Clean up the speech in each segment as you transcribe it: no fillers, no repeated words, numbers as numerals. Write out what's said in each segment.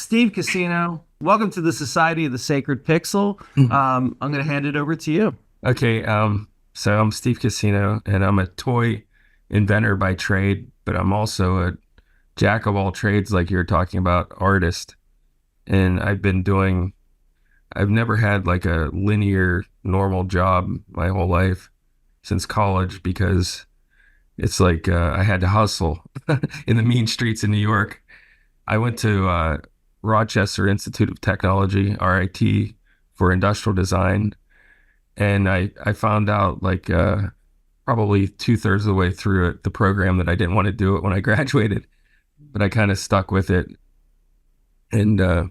Steve Casino, welcome to the Society of the Sacred Pixel. I'm going to hand it over to you. Okay, so I'm Steve Casino, and I'm a toy inventor by trade, but I'm also a jack of all trades, like you're talking about, artist. And I've never had like a linear, normal job my whole life since college because it's like I had to hustle in the mean streets of New York. I went to Rochester Institute of Technology, RIT, for industrial design, and I found out like probably two-thirds of the way through the program that I didn't want to do it when I graduated, but I kind of stuck with it. And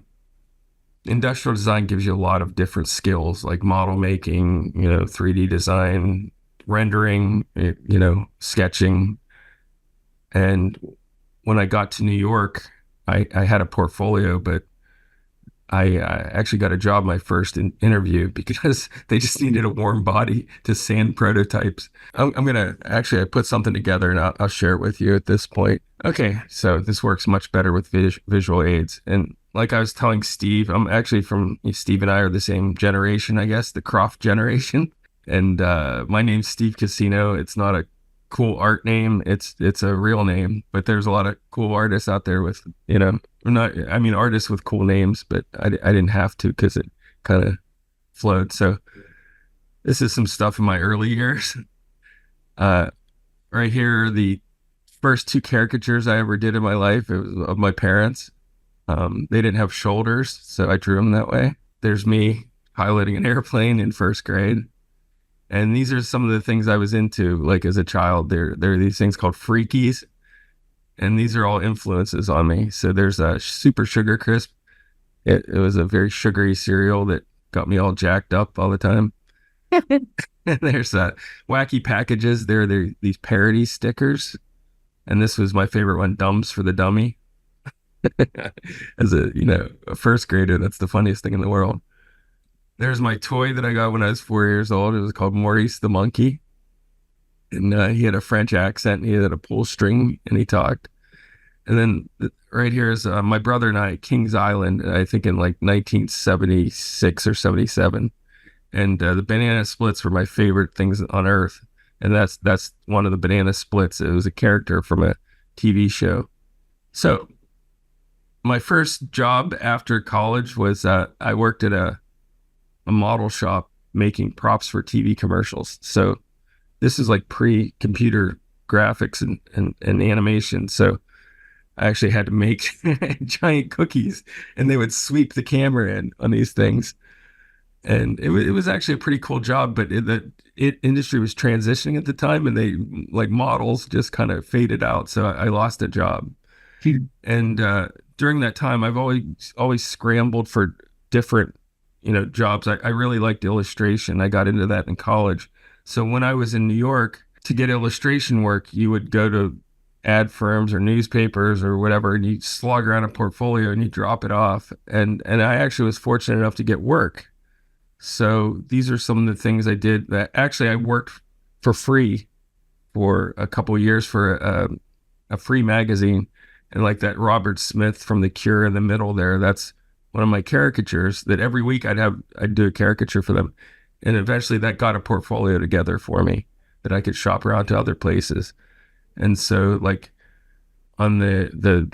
industrial design gives you a lot of different skills like model making, 3D design, rendering, sketching. And when I got to New York, I had a portfolio, but I actually got a job my first interview because they just needed a warm body to sand prototypes. I'm gonna actually I put something together and I'll share it with you at this point. Okay, so this works much better with visual aids. And like I was telling Steve, I'm actually from Steve and I are the same generation, I guess, the Croft generation. And my name's Steve Casino. It's not a cool art name. It's a real name, but there's a lot of cool artists out there with, not, I mean, artists with cool names, but I didn't have to because it kind of flowed. So this is some stuff in my early years. Uh, right here are the first two caricatures I ever did in my life. It was of my parents. They didn't have shoulders, so I drew them that way. There's me piloting an airplane in first grade. And these are some of the things I was into, like as a child. There are these things called freakies, and these are all influences on me. So there's a Super Sugar Crisp. It was a very sugary cereal that got me all jacked up all the time. And there's wacky packages. There are these parody stickers, and this was my favorite one, Dumbs for the Dummy. As a first grader, that's the funniest thing in the world. There's my toy that I got when I was 4 years old. It was called Maurice the Monkey. And he had a French accent. And he had a pull string and he talked. And then right here is my brother and I at Kings Island, I think in like 1976 or 77. And the banana splits were my favorite things on earth. And that's one of the banana splits. It was a character from a TV show. So my first job after college was I worked at a model shop making props for TV commercials. So this is like pre-computer graphics and animation. So I actually had to make giant cookies and they would sweep the camera in on these things. And it was actually a pretty cool job, but the industry was transitioning at the time and they like models just kind of faded out. So I lost a job. And during that time, I've always scrambled for different jobs. I really liked illustration. I got into that in college. So when I was in New York to get illustration work, you would go to ad firms or newspapers or whatever, and you slog around a portfolio and you drop it off. And I actually was fortunate enough to get work. So these are some of the things I did that actually I worked for free for a couple of years for a free magazine. And like that Robert Smith from The Cure in the middle there, that's one of my caricatures that every week I'd do a caricature for them. And eventually that got a portfolio together for me that I could shop around to other places. And so like on the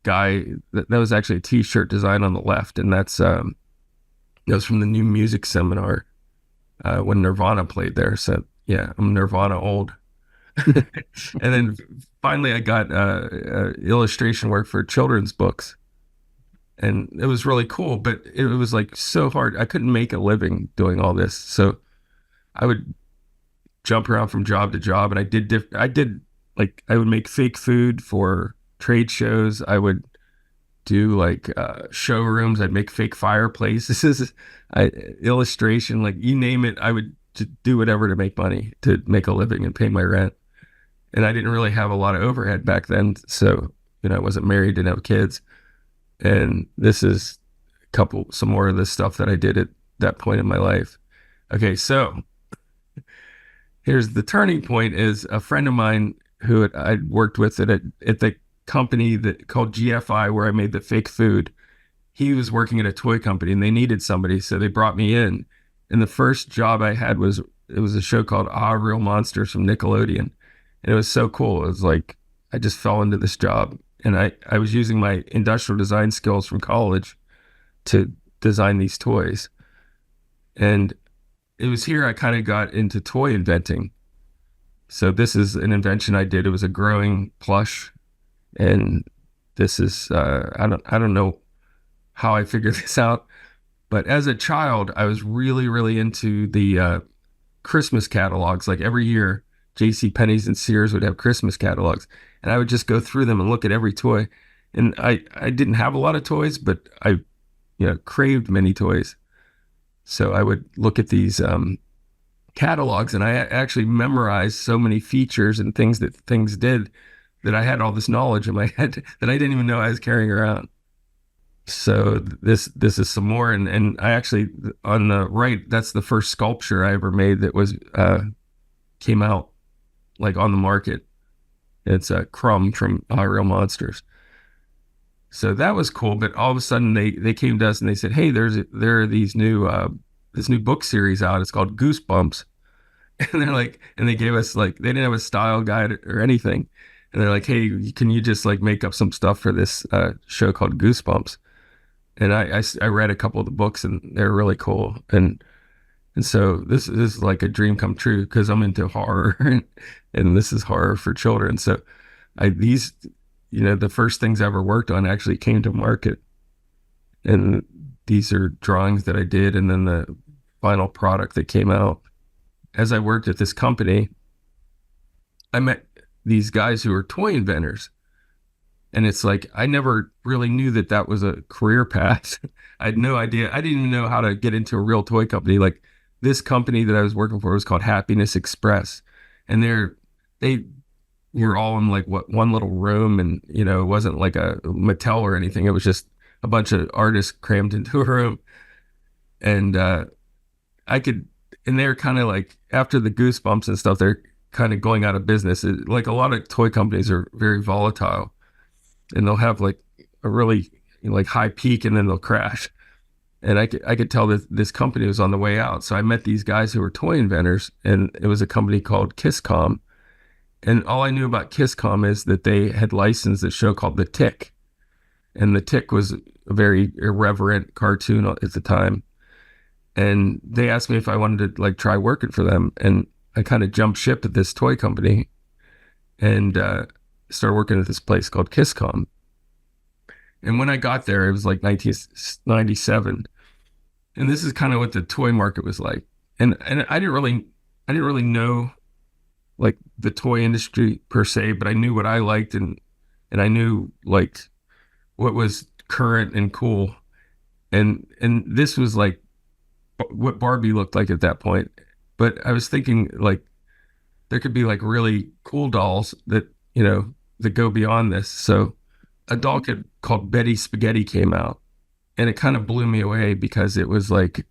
guy that was actually a t-shirt design on the left. And that was from the New Music Seminar when Nirvana played there. So yeah, I'm Nirvana old. And then finally I got illustration work for children's books. And it was really cool, but it was like so hard. I couldn't make a living doing all this. So I would jump around from job to job and I would make fake food for trade shows. I would do like showrooms. I'd make fake fireplaces, illustration, like you name it. I would do whatever to make money, to make a living and pay my rent. And I didn't really have a lot of overhead back then. So, I wasn't married, didn't have kids. And this is some more of the stuff that I did at that point in my life. Okay, so here's the turning point is a friend of mine who I'd worked with at the company that called GFI, where I made the fake food. he was working at a toy company and they needed somebody, so they brought me in. And the first job I had was it was a show called Ah Real Monsters from Nickelodeon, and it was so cool. It was like I just fell into this job, and I was using my industrial design skills from college to design these toys. And it was here I kind of got into toy inventing. So this is an invention I did. It was a growing plush, and this is I don't know how I figured this out, but as a child, I was really into the Christmas catalogs. Like every year, J.C. Penney's and Sears would have Christmas catalogs, and I would just go through them and look at every toy. And I didn't have a lot of toys, but I craved many toys. So I would look at these catalogs, and I actually memorized so many features and things that things did that I had all this knowledge in my head that I didn't even know I was carrying around. So this is some more, and I actually on the right, that's the first sculpture I ever made that was came out like on the market. It's a Crumb from Real Monsters. So that was cool. But all of a sudden they came to us and they said, "Hey, there are these new this new book series out. It's called Goosebumps." And they're like, and they gave us like they didn't have a style guide or anything, and they're like, "Hey, can you just like make up some stuff for this show called Goosebumps?" And I read a couple of the books and they're really cool. And so this is like a dream come true because I'm into horror and this is horror for children. So these, the first things I ever worked on actually came to market. And these are drawings that I did and then the final product that came out. As I worked at this company, I met these guys who were toy inventors. And it's like, I never really knew that that was a career path. I had no idea. I didn't even know how to get into a real toy company. Like this company that I was working for was called Happiness Express. And they were all in like one little room. And, it wasn't like a Mattel or anything. It was just a bunch of artists crammed into a room. And and they're kind of like, after the Goosebumps and stuff, they're kind of going out of business. Like a lot of toy companies are very volatile. And they'll have like a really like high peak and then they'll crash. And I could tell that this company was on the way out. So I met these guys who were toy inventors, and it was a company called Kisscom. And all I knew about Kisscom is that they had licensed a show called The Tick. And The Tick was a very irreverent cartoon at the time. And they asked me if I wanted to like try working for them. And I kind of jumped ship at this toy company and started working at this place called Kisscom. And when I got there, it was like 1997. And this is kind of what the toy market was like. And I didn't really know like the toy industry per se, but I knew what I liked and I knew like what was current and cool. And this was like what Barbie looked like at that point. But I was thinking like there could be like really cool dolls that, that go beyond this. So a doll called Betty Spaghetti came out, and it kind of blew me away because it was like,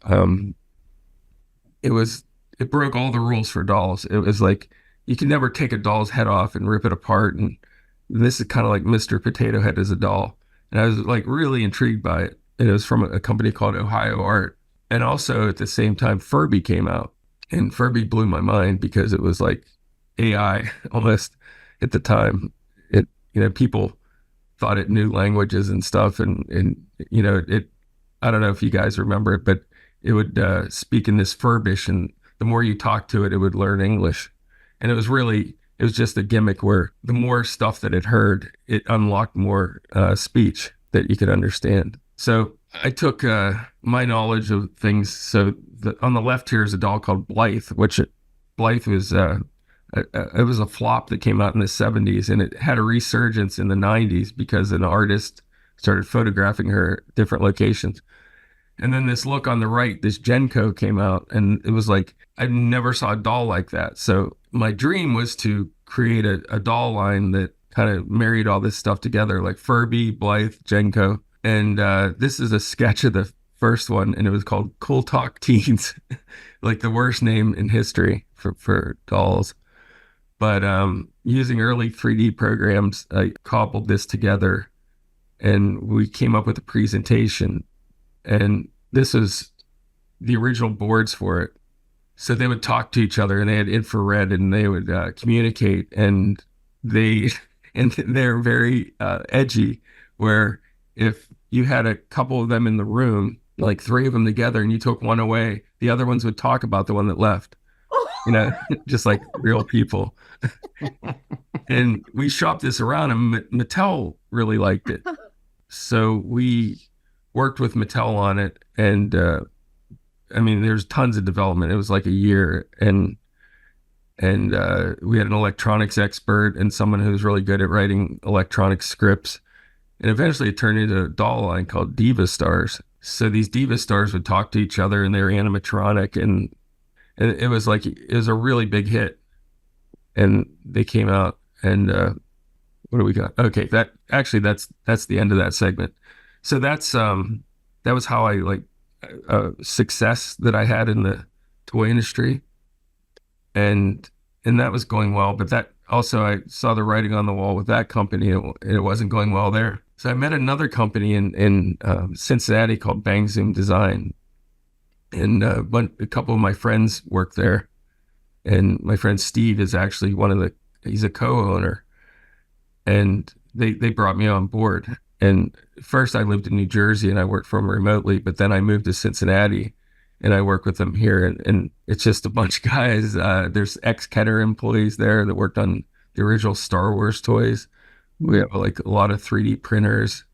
it broke all the rules for dolls. It was like, you can never take a doll's head off and rip it apart. And this is kind of like Mr. Potato Head as a doll. And I was like really intrigued by it. And it was from a company called Ohio Art. And also at the same time, Furby came out, and Furby blew my mind because it was like AI almost at the time. People thought it knew languages and stuff. And I don't know if you guys remember it, but it would speak in this Furbish, and the more you talk to it, it would learn English. And it was just a gimmick where the more stuff that it heard, it unlocked more speech that you could understand. So I took my knowledge of things. So on the left here is a doll called Blythe, which Blythe was it was a flop that came out in the 70s, and it had a resurgence in the 90s because an artist started photographing her at different locations. And then this look on the right, this Genco came out, and it was like, I never saw a doll like that. So my dream was to create a doll line that kind of married all this stuff together, like Furby, Blythe, Genco. And this is a sketch of the first one, and it was called Cool Talk Teens, like the worst name in history for dolls. But using early 3D programs, I cobbled this together and we came up with a presentation. And this is the original boards for it. So they would talk to each other, and they had infrared, and they would communicate, and they and they're very edgy. Where if you had a couple of them in the room, like three of them together, and you took one away, the other ones would talk about the one that left. You know, just like real people. And we shopped this around, and Mattel really liked it. So we worked with Mattel on it, and I mean, there's tons of development. It was like a year, and we had an electronics expert and someone who was really good at writing electronic scripts. And eventually, it turned into a doll line called Diva Stars. So these Diva Stars would talk to each other, and they were animatronic, and it was like it was a really big hit. And they came out, and what do we got? Okay, that's the end of that segment. So that was how I like success that I had in the toy industry, and that was going well. But that also, I saw the writing on the wall with that company, and it wasn't going well there. So I met another company in Cincinnati called Bang Zoom Design, and a couple of my friends work there, and my friend Steve is actually he's a co-owner, and they brought me on board. And first I lived in New Jersey and I worked for them remotely, but then I moved to Cincinnati and I work with them here. And it's just a bunch of guys. There's ex-Kenner employees there that worked on the original Star Wars toys. We have like a lot of 3D printers,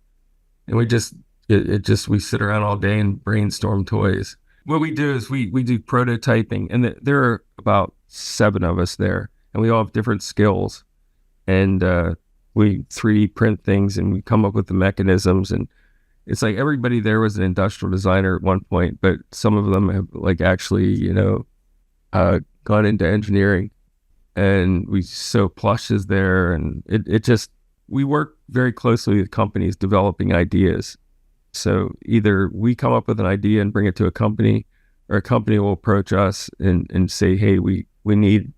and we sit around all day and brainstorm toys. What we do is we do prototyping, and there are about 7 of us there, and we all have different skills. And we 3D print things, and we come up with the mechanisms. And it's like everybody there was an industrial designer at one point, but some of them have like actually, gone into engineering. And we sew plushes there, and we work very closely with companies developing ideas. So either we come up with an idea and bring it to a company, or a company will approach us and say, hey, we need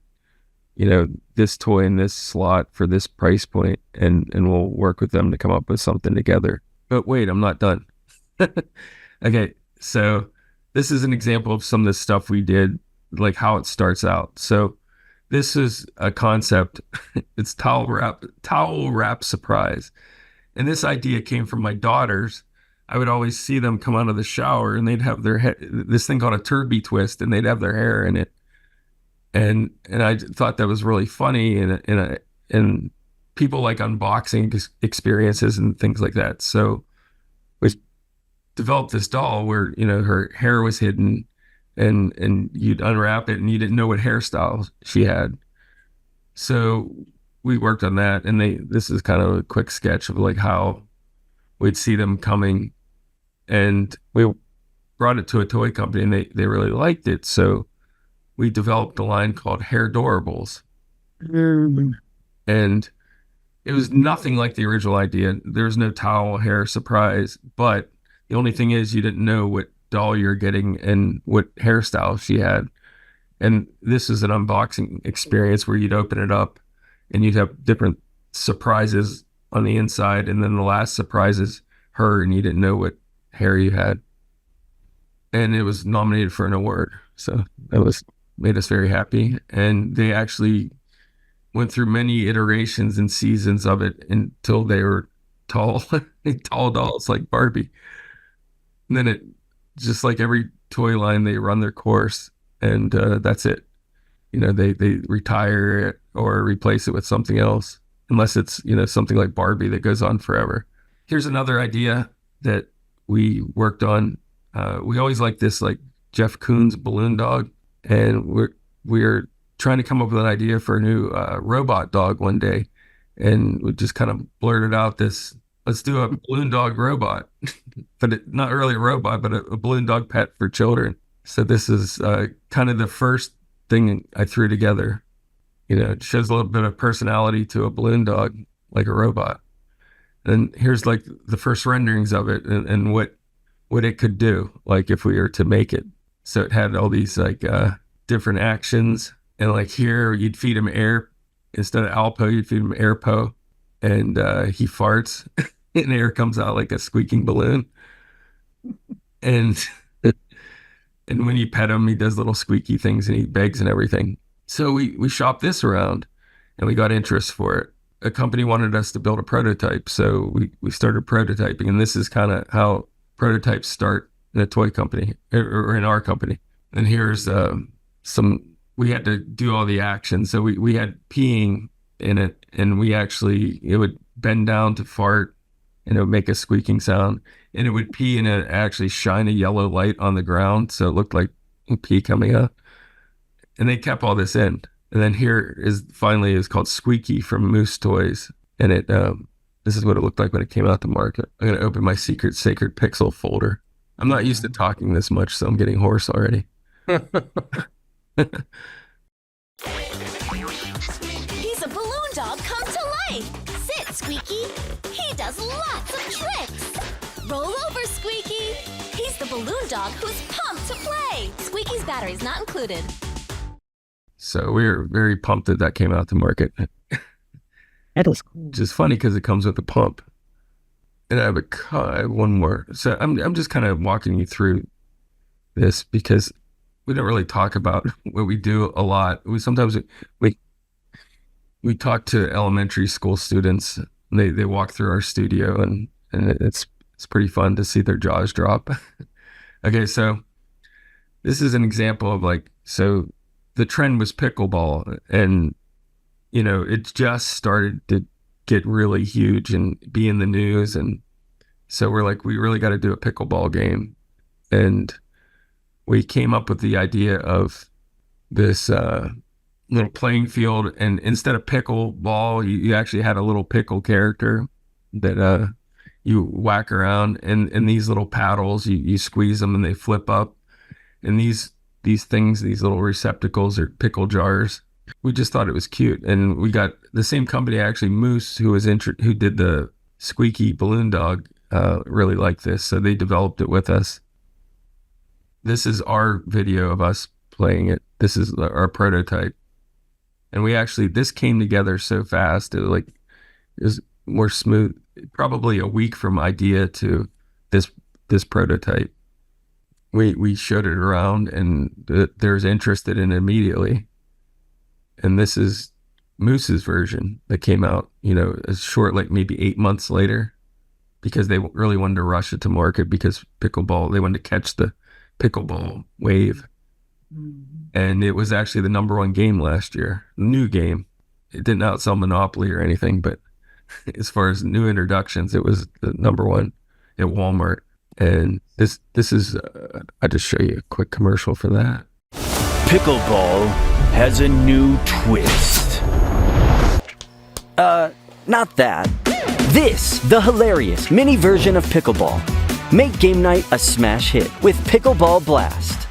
this toy in this slot for this price point, and we'll work with them to come up with something together. But wait, I'm not done. Okay, so this is an example of some of the stuff we did, like how it starts out. So this is a concept. It's towel wrap surprise. And this idea came from my daughters. I would always see them come out of the shower, and they'd have this thing called a turby twist, and they'd have their hair in it. And I thought that was really funny, and people like unboxing experiences and things like that. So we developed this doll where her hair was hidden, and you'd unwrap it and you didn't know what hairstyle she had. So we worked on that, and this is kind of a quick sketch of like how we'd see them coming, and we brought it to a toy company, and they really liked it. So we developed a line called Hair Doorables. And it was nothing like the original idea. There was no towel hair surprise, but the only thing is you didn't know what doll you're getting and what hairstyle she had. And this is an unboxing experience where you'd open it up and you'd have different surprises on the inside, and then the last surprise is her, and you didn't know what hair you had. And it was nominated for an award. So that made us very happy. And they actually went through many iterations and seasons of it until they were tall dolls like Barbie. And then it, just like every toy line, they run their course, and that's it. They retire it or replace it with something else, unless it's something like Barbie that goes on forever. Here's another idea that we worked on. We always like this, like Jeff Koons balloon dog, and we're trying to come up with an idea for a new robot dog one day, and we just kind of blurted out let's do a balloon dog robot, but not really a robot, but a balloon dog pet for children. So this is kind of the first thing I threw together. It shows a little bit of personality to a balloon dog, like a robot. And here's like the first renderings of it, and what it could do, like if we were to make it. So it had all these like different actions, and like here you'd feed him air instead of Alpo, you'd feed him Airpo, and he farts. and air comes out like a squeaking balloon. And and when you pet him, he does little squeaky things and he begs and everything. So we shopped this around and we got interest for it. A company wanted us to build a prototype, so we started prototyping, and this is kind of how prototypes start in a toy company or in our company. And here's some. We had to do all the action, so we had peeing in it, and it would bend down to fart, and it would make a squeaking sound, and it would pee and it actually shine a yellow light on the ground, so it looked like pee coming out. And they kept all this in. And then here is finally is called Squeaky from Moose Toys, and this is what it looked like when it came out to market. I'm gonna open my secret Sacred Pixel folder. I'm not used to talking this much, so I'm getting hoarse already. He's a balloon dog come to life. Sit, Squeaky. He does lots of tricks. Roll over, Squeaky. He's the balloon dog who's pumped to play. Squeaky's battery's not included. So we were very pumped that came out to market. That was cool. Which is funny because it comes with a pump. And I have one more. So I'm just kind of walking you through this because we don't really talk about what we do a lot. We talk to elementary school students. And they walk through our studio and it's pretty fun to see their jaws drop. Okay, so this is an example of the trend was pickleball, and it just started to get really huge and be in the news, and so we're like, we really got to do a pickleball game, and we came up with the idea of this little playing field, and instead of pickleball, you actually had a little pickle character that you whack around, and these little paddles, you squeeze them and they flip up, and these things, these little receptacles are pickle jars. We just thought it was cute, and we got the same company, actually, Moose, who did the Squeaky balloon dog, really liked this, so they developed it with us. This is our video of us playing it. This is our prototype, and this came together so fast. It was more smooth, probably a week from idea to this prototype. We showed it around, and there's interest in it immediately. And this is Moose's version that came out, as short, like maybe 8 months later, because they really wanted to rush it to market because they wanted to catch the pickleball wave. Mm-hmm. And it was actually the #1 game last year, new game. It didn't outsell Monopoly or anything, but as far as new introductions, it was the #1 at Walmart. And this is, I just show you a quick commercial for that. Pickleball has a new twist. Not that. This, the hilarious mini version of pickleball. Make game night a smash hit with Pickleball Blast.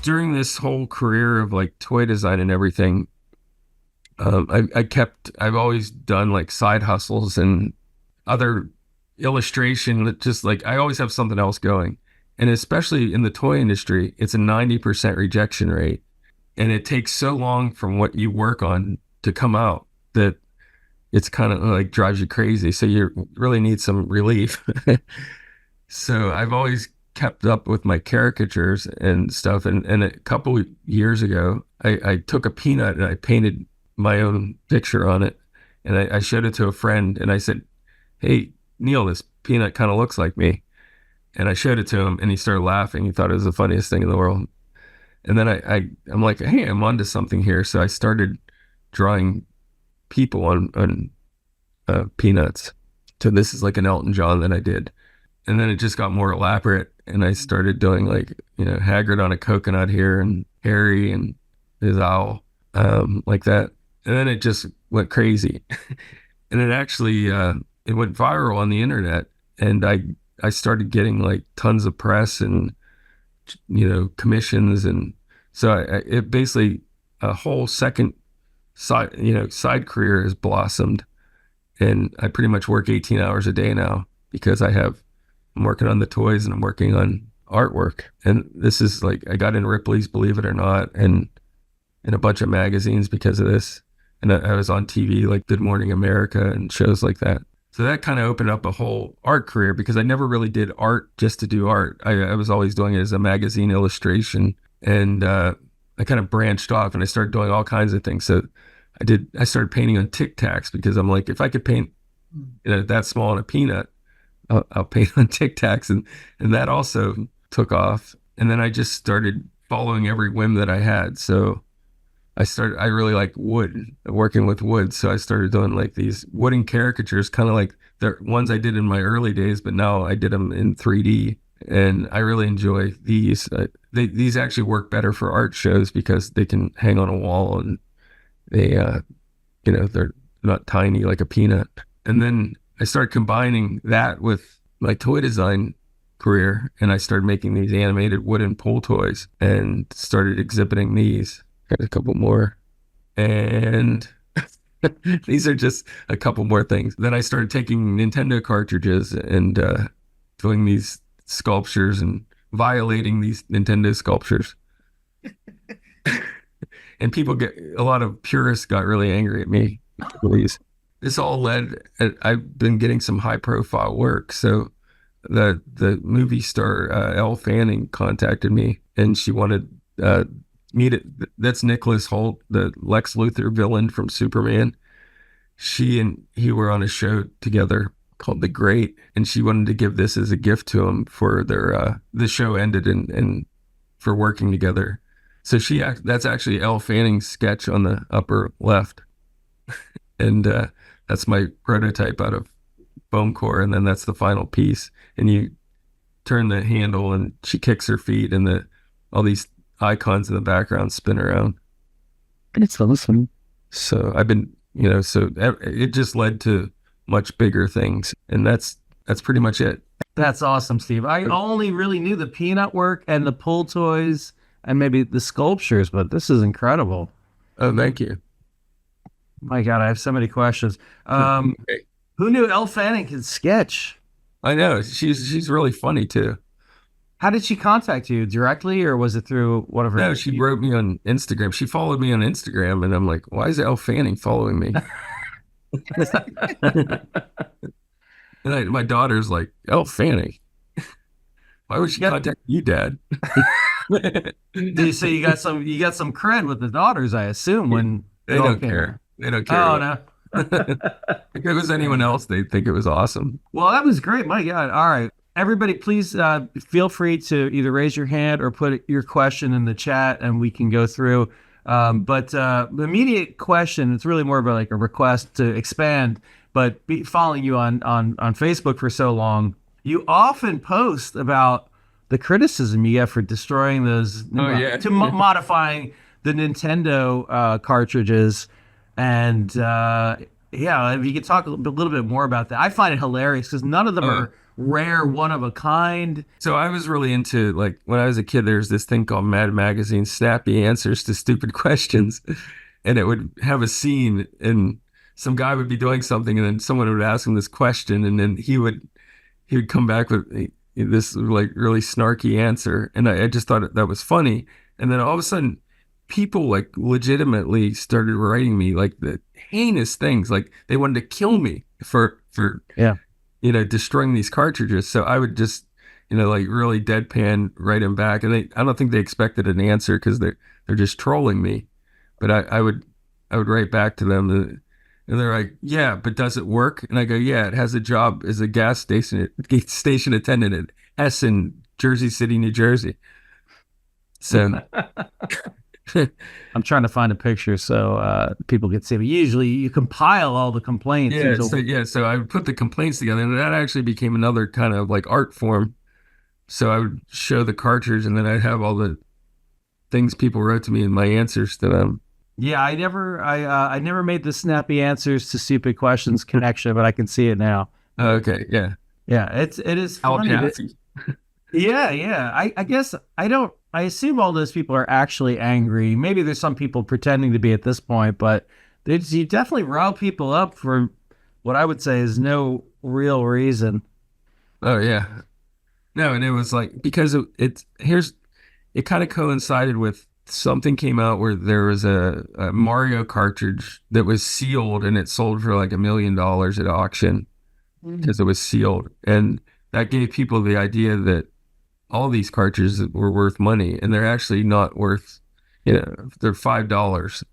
During this whole career of toy design and everything, I've always done side hustles and other illustration that just I always have something else going. And especially in the toy industry, it's a 90% rejection rate. And it takes so long from what you work on to come out that it's kind of drives you crazy. So you really need some relief. So I've always kept up with my caricatures and stuff. And a couple of years ago, I took a peanut and I painted my own picture on it. And I showed it to a friend and I said, "Hey, Neil, this peanut kind of looks like me." And I showed it to him and he started laughing. He thought it was the funniest thing in the world. And then I'm like, hey, I'm onto something here. So I started drawing people on peanuts. So this is an Elton John that I did. And then it just got more elaborate. And I started doing Hagrid on a coconut here and Harry and his owl, like that. And then it just went crazy. And it actually, it went viral on the internet. And I started getting tons of press and commissions, and so it basically a whole second side career has blossomed, and I pretty much work 18 hours a day now because I'm working on the toys and I'm working on artwork. And this is I got in Ripley's Believe It or Not and in a bunch of magazines because of this, and I was on TV Good Morning America and shows like that. So that kind of opened up a whole art career because I never really did art just to do art. I was always doing it as a magazine illustration, and I kind of branched off and I started doing all kinds of things. So I started painting on Tic Tacs because I'm like, if I could paint that small on a peanut, I'll paint on Tic Tacs, and that also took off. And then I just started following every whim that I had. So I really like wood, working with wood. So I started doing like these wooden caricatures, kind of like the ones I did in my early days, but now I did them in 3D. And I really enjoy these. These actually work better for art shows because they can hang on a wall, and they're not tiny like a peanut. And then I started combining that with my toy design career, and I started making these animated wooden pull toys and started exhibiting these. Got a couple more, and these are just a couple more things. Then I started taking Nintendo cartridges and doing these sculptures and violating these Nintendo sculptures. And a lot of purists got really angry at me. This all led, I've been getting some high profile work. So the movie star, Elle Fanning, contacted me, and she wanted me to, that's Nicholas Hoult, the Lex Luthor villain from Superman. She and he were on a show together called The Great, and she wanted to give this as a gift to him for their, the show ended and for working together. So that's actually Elle Fanning's sketch on the upper left. And that's my prototype out of foam core, and then that's the final piece. And you turn the handle, and she kicks her feet, and all these icons in the background spin around. It's awesome. So I've been, so it just led to much bigger things, and that's pretty much it. That's awesome, Steve. I only really knew the peanut work and the pull toys and maybe the sculptures, but this is incredible. Oh, thank you. My God, I have so many questions. Okay. Who knew Elle Fanning could sketch? I know, she's really funny too. How did she contact you, directly, or was it through whatever? No, she wrote me on Instagram. She followed me on Instagram, and I'm like, why is Elle Fanning following me? And my daughter's like, Elle Fanning? Why would she contact you, Dad? So you got some cred with the daughters, I assume. When they don't care. They don't care. Oh no. If it was anyone else, they'd think it was awesome. Well, that was great. My God. All right. Everybody, please feel free to either raise your hand or put your question in the chat, and we can go through. But the immediate question, it's really more about like a request to expand. But following you on Facebook for so long, you often post about the criticism you get for destroying those, modifying the Nintendo cartridges. And if you could talk a little bit more about that. I find it hilarious because none of them are rare, one of a kind. So I was really into, like, when I was a kid, there's this thing called Mad Magazine, Snappy Answers to Stupid Questions. And it would have a scene, and some guy would be doing something, and then someone would ask him this question, and then he would come back with this like really snarky answer. And I just thought that was funny. And then all of a sudden, people like legitimately started writing me like the heinous things, like they wanted to kill me for destroying these cartridges. So I would just like really deadpan write them back, and I don't think they expected an answer because they're just trolling me. But I would write back to them, and they're like, yeah, but does it work? And I go, yeah, it has a job as a gas station attendant at Essen, Jersey City, New Jersey. So I'm trying to find a picture so people can see. But usually you compile all the complaints. So I would put the complaints together, and that actually became another kind of like art form. So I would show the cartridge, and then I'd have all the things people wrote to me and my answers to them. Yeah, I never made the Snappy Answers to Stupid Questions connection, but I can see it now. Okay, yeah. Yeah, it is funny. Yeah. I guess I assume all those people are actually angry. Maybe there's some people pretending to be at this point, but you definitely rile people up for what I would say is no real reason. Oh, yeah. No, and it was like, because it kind of coincided with something came out where there was a Mario cartridge that was sealed, and it sold for like $1 million at auction. because it was sealed, and that gave people the idea that all these cartridges were worth money, and they're actually not worth. They're $5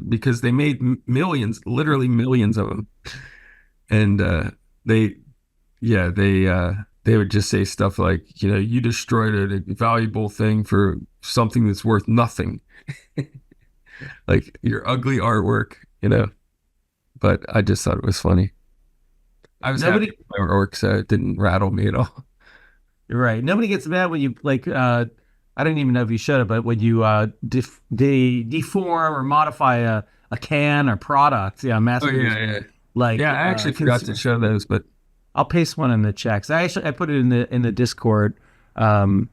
because they made millions, literally millions of them, and they, yeah, they would just say stuff like, you destroyed a valuable thing for something that's worth nothing, like your ugly artwork. But I just thought it was funny. I was happy Nobody, with my artwork, so it didn't rattle me at all. right? Nobody gets mad when you like. I don't even know if you should have, but when you deform or modify a can or product, yeah, mass Oh produced, yeah, yeah, like yeah. I actually forgot to show those, but I'll paste one in the checks. I put it in the Discord um,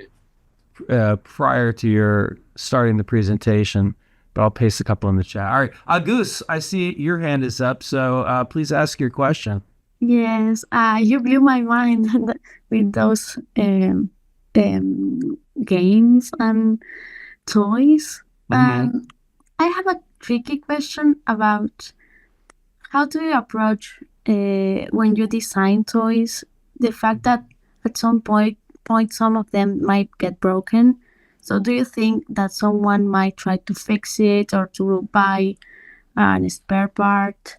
prior to your starting the presentation, but I'll paste a couple in the chat. All right, Goose, I see your hand is up, so please ask your question. Yes, you blew my mind with those games and toys. I have a tricky question about how do you approach when you design toys? The fact that at some point some of them might get broken. So do you think that someone might try to fix it or to buy an spare part?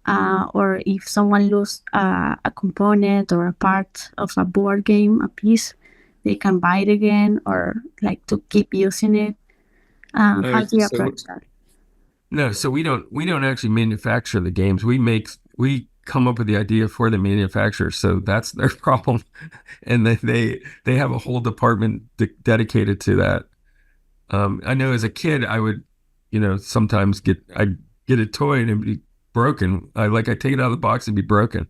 Or if someone lose a component or a part of a board game, a piece, they can buy it again or like to keep using it. How do you approach that? No, so we don't actually manufacture the games. We come up with the idea for the manufacturer, so that's their problem, and they have a whole department dedicated to that. I know as a kid, I would, sometimes I'd get a toy and it'd be broken. I take it out of the box and be broken,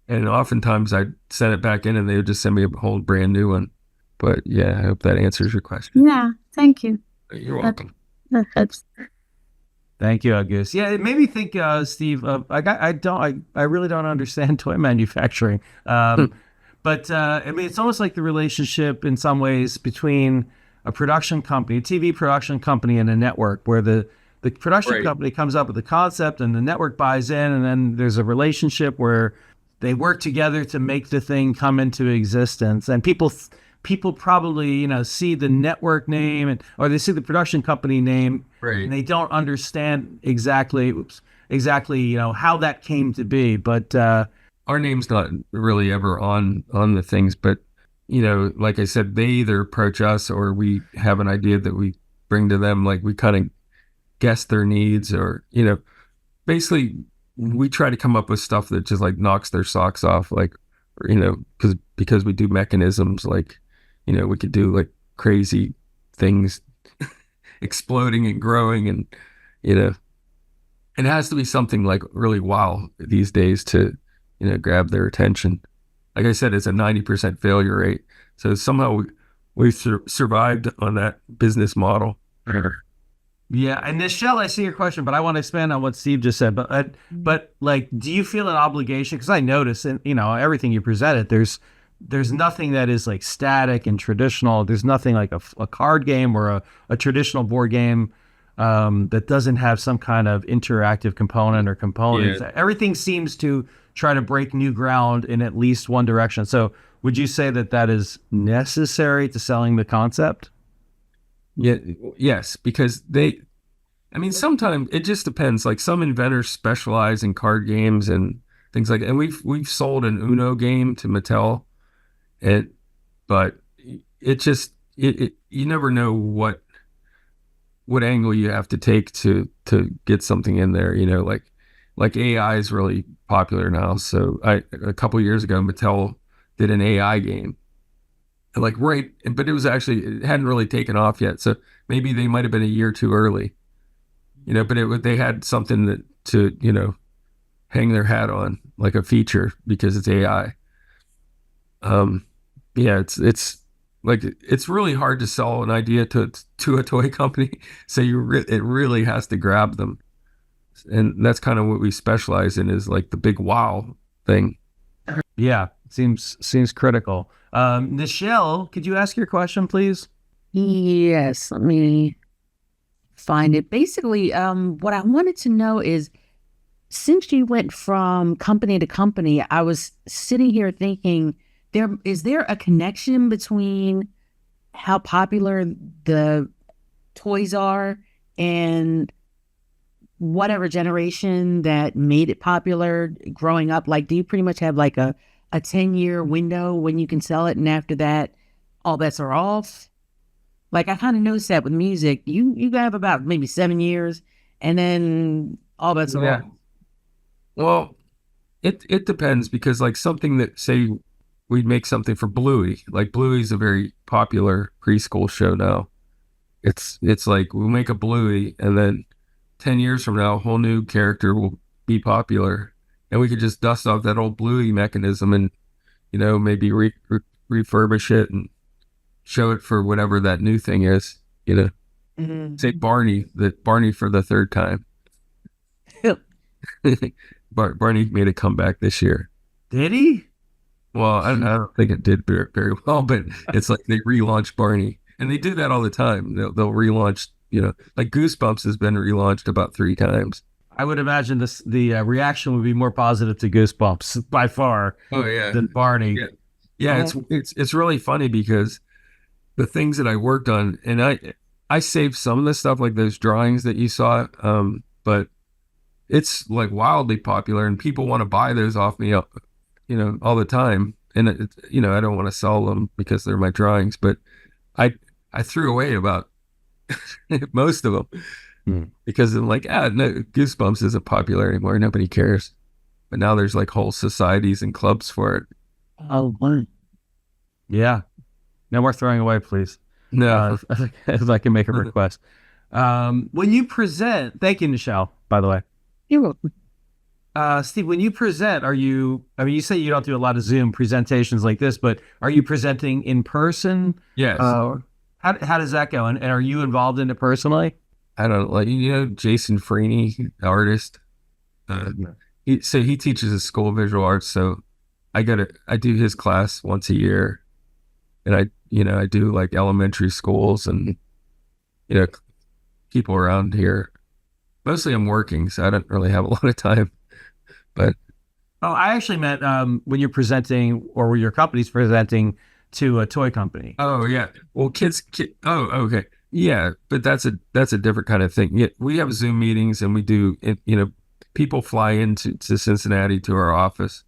and oftentimes I'd send it back in, and they would just send me a whole brand new one. But yeah, I hope that answers your question. Yeah, thank you. You're welcome. That helps. Thank you, August. Yeah, it made me think, Steve. I really don't understand toy manufacturing. But I mean, it's almost like the relationship in some ways between a production company, a TV production company, and a network, where the production company comes up with the concept and the network buys in, and then there's a relationship where they work together to make the thing come into existence. And people probably see the network name or they see the production company name, and they don't understand exactly how that came to be. But our name's not really ever on the things, but like I said, they either approach us or we have an idea that we bring to them. Like we kind of guess their needs, or basically we try to come up with stuff that just knocks their socks off, because we do mechanisms we could do crazy things exploding and growing, and it has to be something really wow these days to grab their attention. Like I said, it's a 90% failure rate, so somehow we survived on that business model. Yeah, and Nichelle, I see your question, but I want to expand on what Steve just said. But do you feel an obligation? Because I notice, and everything you presented, there's nothing that is static and traditional. There's nothing like a card game or a traditional board game that doesn't have some kind of interactive component or components. Yeah. Everything seems to try to break new ground in at least one direction. So would you say that is necessary to selling the concept? Yeah, yes, because sometimes it just depends. Some inventors specialize in card games and things and we've sold an Uno game to Mattel, but it just you never know what angle you have to take to get something in there. Like AI is really popular now. So a couple years ago, Mattel did an AI game. But it hadn't really taken off yet. So maybe they might have been a year too early, but they had something to hang their hat on, like a feature, because it's AI. Yeah, it's really hard to sell an idea to a toy company. So it really has to grab them. And that's kind of what we specialize in, is the big wow thing. Yeah, seems critical. Nichelle, could you ask your question, please? Yes, let me find it. Basically, what I wanted to know is, since you went from company to company, I was sitting here thinking, is there a connection between how popular the toys are and whatever generation that made it popular growing up? Like, do you pretty much have like a 10-year window when you can sell it, and after that, all bets are off? Like, I kind of noticed that with music. You have about maybe 7 years, and then all bets are Yeah. off. Well, it depends because like something that say we'd make something for Bluey. Like Bluey's a very popular preschool show now. It's like we'll make a Bluey and then 10 years from now a whole new character will be popular and we could just dust off that old Bluey mechanism and maybe refurbish it and show it for whatever that new thing is, Say Barney for the third time. Barney made a comeback this year. Did he? Well, I don't think it did very well, but it's like they relaunched Barney, and they do that all the time. They'll relaunch, like Goosebumps has been relaunched about 3 times. I would imagine the reaction would be more positive to Goosebumps by far Oh yeah, than Barney. yeah. It's really funny because the things that I worked on, and I saved some of the stuff like those drawings that you saw, but it's like wildly popular, and people want to buy those off me, all the time. And I don't want to sell them because they're my drawings, but I threw away about most of them because I'm like, no, Goosebumps isn't popular anymore. Nobody cares. But now there's like whole societies and clubs for it. Oh, wow. Yeah. No more throwing away, please. No, If I can make a request. When you present, thank you, Michelle, by the way. You're welcome. Steve, when you present, you say you don't do a lot of Zoom presentations like this, but are you presenting in person? yes. How does that go? And are you involved in it personally? I don't like Jason Freeney, artist. He teaches a school of visual arts, so I do his class once a year, and I do like elementary schools and people around here. Mostly I'm working, so I don't really have a lot of time. But Oh, I actually meant when you're presenting or when your company's presenting to a toy company. oh yeah, well oh okay, yeah, but that's a different kind of thing. Yeah, we have Zoom meetings and we do people fly into Cincinnati to our office.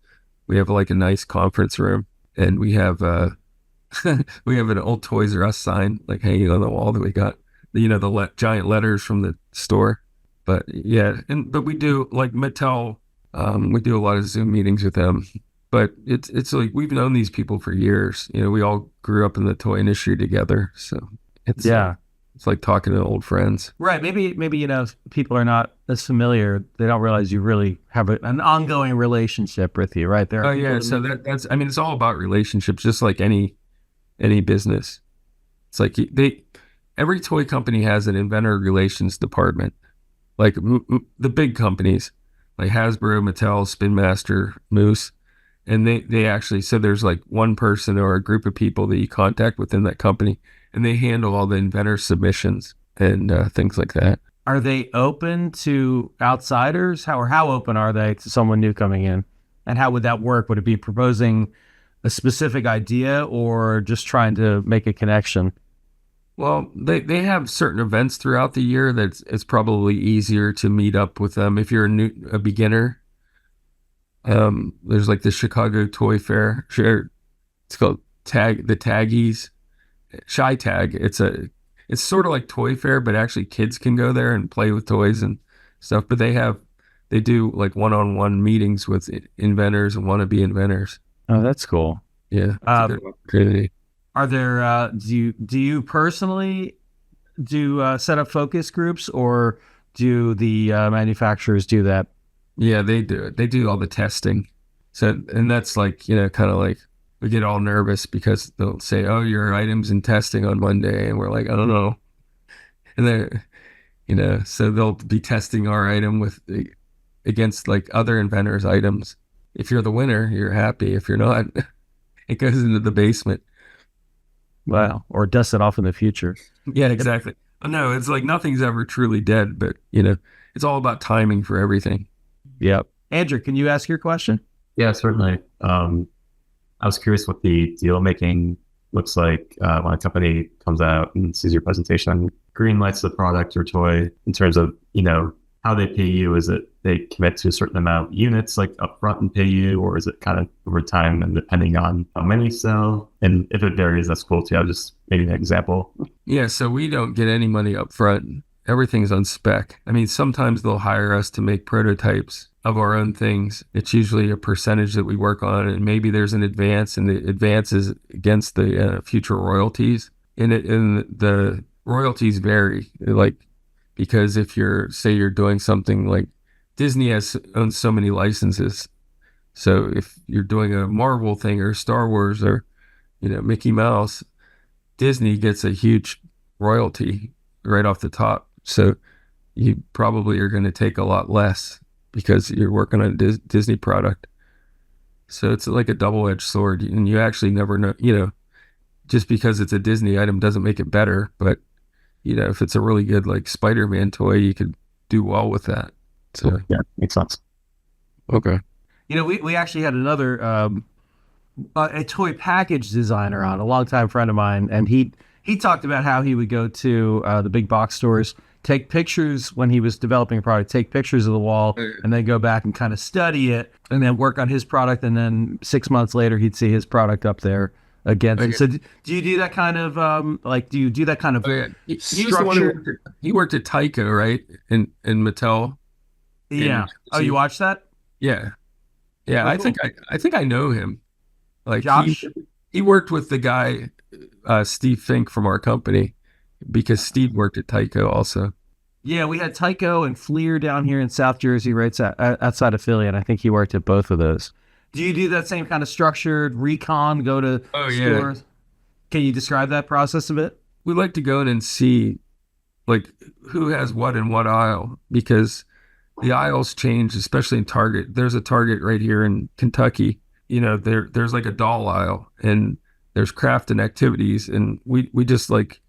We have like a nice conference room and we have we have an old Toys R Us sign like hanging on the wall that we got, the giant letters from the store. But yeah, but we do like Mattel. We do a lot of Zoom meetings with them. But it's like we've known these people for years. We all grew up in the toy industry together, so it's like talking to old friends. Right. Maybe people are not as familiar. They don't realize you really have an ongoing relationship with you, right? There. Oh yeah, so that's it's all about relationships, just like any business. It's like every toy company has an inventor relations department. Like the big companies, like Hasbro, Mattel, Spin Master, Moose, and they actually said there's like one person or a group of people that you contact within that company, and they handle all the inventor submissions and things like that. Are they open to outsiders? How open are they to someone new coming in? And how would that work? Would it be proposing a specific idea or just trying to make a connection? Well, they have certain events throughout the year that it's probably easier to meet up with them if you're a beginner. There's like the Chicago Toy Fair. It's called the Taggies, Shy Tag. It's sort of like Toy Fair, but actually kids can go there and play with toys and stuff. But they do like one-on-one meetings with inventors and wannabe inventors. Oh, that's cool. Yeah, it's a good opportunity. Are there do you personally set up focus groups, or do the manufacturers do that? Yeah, they do it. They do all the testing. So, and that's like, kind of like we get all nervous because they'll say, "Oh, your item's in testing on Monday," and we're like, "I don't know." And they're, so they'll be testing our item against like other inventors' items. If you're the winner, you're happy. If you're not, it goes into the basement. Wow. Or dust it off in the future. Yeah, exactly. No, it's like nothing's ever truly dead, but it's all about timing for everything. Yep. Andrew, can you ask your question? Yeah, certainly. I was curious what the deal making looks like when a company comes out and sees your presentation and green lights the product or toy in terms of, how they pay you. Is it they commit to a certain amount of units like upfront and pay you, or is it kind of over time and depending on how many you sell? And if it varies, that's cool too. I'll just maybe an example. Yeah, so we don't get any money up front. Everything's on spec. I mean, sometimes they'll hire us to make prototypes of our own things. It's usually a percentage that we work on, and maybe there's an advance, and the advance is against the future royalties. And the royalties vary, like, because if you're doing something like Disney owns so many licenses. So if you're doing a Marvel thing or Star Wars or, Mickey Mouse, Disney gets a huge royalty right off the top. So you probably are going to take a lot less because you're working on a Disney product. So it's like a double-edged sword, and you actually never know, just because it's a Disney item doesn't make it better. But, if it's a really good like Spider-Man toy, you could do well with that. So yeah, makes sense. Okay. We actually had another a toy package designer on, a longtime friend of mine, and he talked about how he would go to the big box stores, take pictures when he was developing a product, take pictures of the wall, and then go back and kind of study it, and then work on his product, and then 6 months later he'd see his product up there against it. So do you do that kind of do you do that kind of He was the structure? one he worked at Tyco, right? In Mattel. Yeah. Oh, you watched that? Yeah. Yeah, Oh, I cool. think I know him. Like Josh? he worked with the guy Steve Fink from our company, because Steve worked at Tyco also. Yeah, we had Tyco and Fleer down here in South Jersey, right outside of Philly, and I think he worked at both of those. Do you do that same kind of structured recon, go to stores? Can you describe that process a bit? We like to go in and see like who has what in what aisle, because the aisles change, especially in Target. There's a Target right here in Kentucky. There's like a doll aisle, and there's craft and activities, and we just like